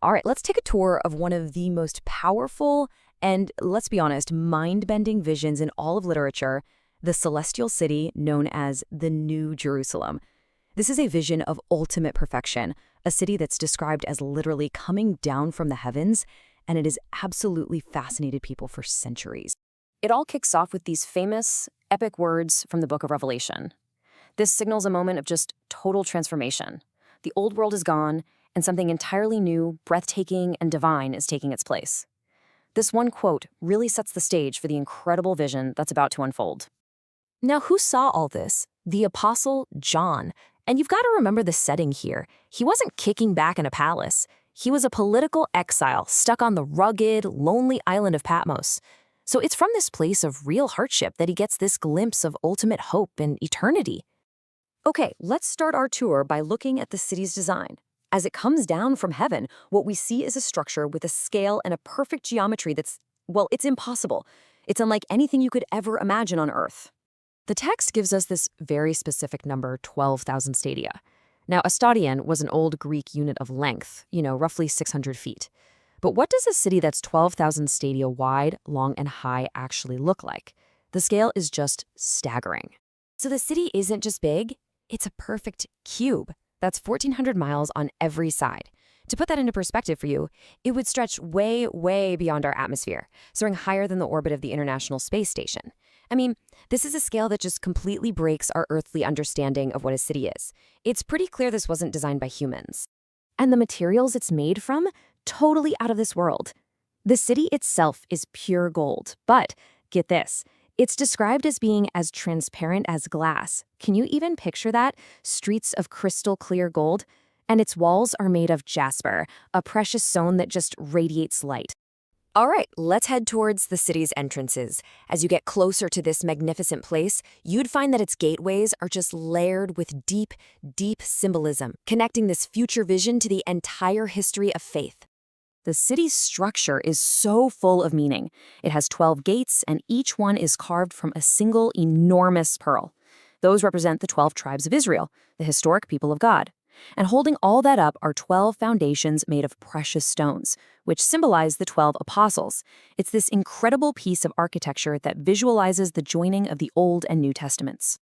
All right, let's take a tour of one of the most powerful and, let's be honest, mind-bending visions in all of literature, the celestial city known as the New Jerusalem. This is a vision of ultimate perfection, a city that's described as literally coming down from the heavens, and it has absolutely fascinated people for centuries. It all kicks off with these famous, epic words from the book of Revelation. This signals a moment of just total transformation. The old world is gone, and something entirely new, breathtaking, and divine is taking its place. This one quote really sets the stage for the incredible vision that's about to unfold. Now, who saw all this? The Apostle John. And you've got to remember the setting here. He wasn't kicking back in a palace. He was a political exile stuck on the rugged, lonely island of Patmos. So it's from this place of real hardship that he gets this glimpse of ultimate hope and eternity. Okay, let's start our tour by looking at the city's design. As it comes down from heaven, what we see is a structure with a scale and a perfect geometry that's, well, it's impossible. It's unlike anything you could ever imagine on Earth. The text gives us this very specific number, 12,000 stadia. Now, a stadion was an old Greek unit of length, roughly 600 feet. But what does a city that's 12,000 stadia wide, long, and high actually look like? The scale is just staggering. So the city isn't just big, it's a perfect cube. That's 1,400 miles on every side. To put that into perspective for you, it would stretch way, way beyond our atmosphere, soaring higher than the orbit of the International Space Station. I mean, this is a scale that just completely breaks our earthly understanding of what a city is. It's pretty clear this wasn't designed by humans. And the materials it's made from, totally out of this world. The city itself is pure gold, but get this, it's described as being as transparent as glass. Can you even picture that? Streets of crystal clear gold? And its walls are made of jasper, a precious stone that just radiates light. All right, let's head towards the city's entrances. As you get closer to this magnificent place, you'd find that its gateways are just layered with deep, deep symbolism, connecting this future vision to the entire history of faith. The city's structure is so full of meaning. It has 12 gates, and each one is carved from a single enormous pearl. Those represent the 12 tribes of Israel, the historic people of God. And holding all that up are 12 foundations made of precious stones, which symbolize the 12 apostles. It's this incredible piece of architecture that visualizes the joining of the Old and New Testaments.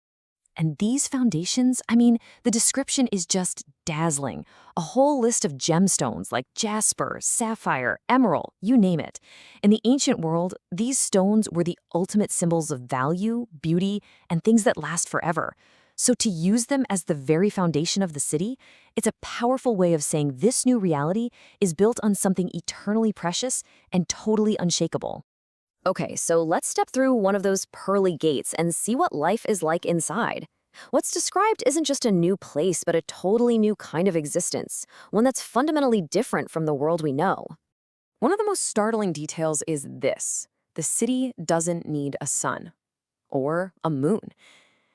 And these foundations, the description is just dazzling. A whole list of gemstones like jasper, sapphire, emerald, you name it. In the ancient world, these stones were the ultimate symbols of value, beauty, and things that last forever. So to use them as the very foundation of the city, it's a powerful way of saying this new reality is built on something eternally precious and totally unshakable. Okay, so let's step through one of those pearly gates and see what life is like inside. What's described isn't just a new place, but a totally new kind of existence, one that's fundamentally different from the world we know. One of the most startling details is this: the city doesn't need a sun or a moon.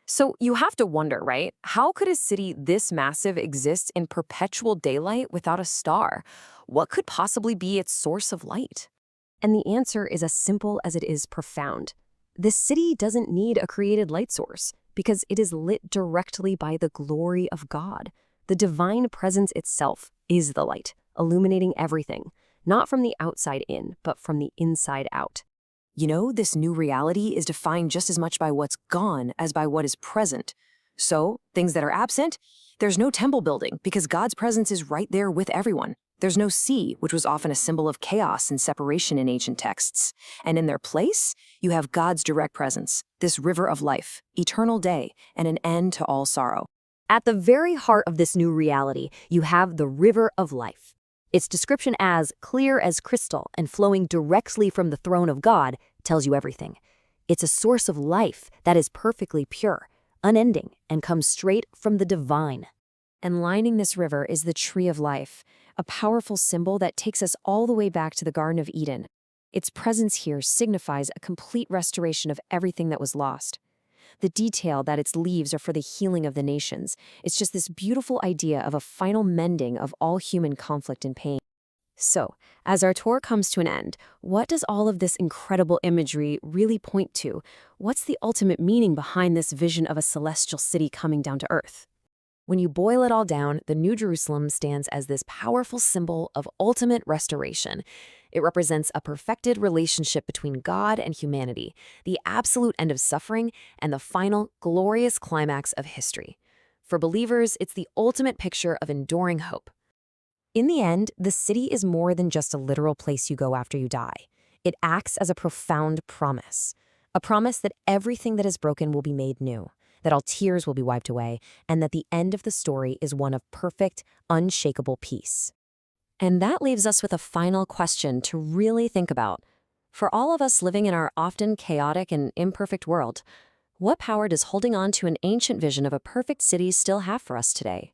So you have to wonder, right? How could a city this massive exist in perpetual daylight without a star? What could possibly be its source of light? And the answer is as simple as it is profound. This city doesn't need a created light source because it is lit directly by the glory of God. The divine presence itself is the light, illuminating everything, not from the outside in, but from the inside out. This new reality is defined just as much by what's gone as by what is present. So, things that are absent, there's no temple building because God's presence is right there with everyone. There's no sea, which was often a symbol of chaos and separation in ancient texts. And in their place, you have God's direct presence, this river of life, eternal day, and an end to all sorrow. At the very heart of this new reality, you have the river of life. Its description as clear as crystal and flowing directly from the throne of God tells you everything. It's a source of life that is perfectly pure, unending, and comes straight from the divine. And lining this river is the tree of life, a powerful symbol that takes us all the way back to the Garden of Eden. Its presence here signifies a complete restoration of everything that was lost. The detail that its leaves are for the healing of the nations. It's just this beautiful idea of a final mending of all human conflict and pain. So, as our tour comes to an end, what does all of this incredible imagery really point to? What's the ultimate meaning behind this vision of a celestial city coming down to Earth? When you boil it all down, the New Jerusalem stands as this powerful symbol of ultimate restoration. It represents a perfected relationship between God and humanity, the absolute end of suffering, and the final, glorious climax of history. For believers, it's the ultimate picture of enduring hope. In the end, the city is more than just a literal place you go after you die. It acts as a profound promise. A promise that everything that is broken will be made new, that all tears will be wiped away, and that the end of the story is one of perfect, unshakable peace. And that leaves us with a final question to really think about. For all of us living in our often chaotic and imperfect world, what power does holding on to an ancient vision of a perfect city still have for us today?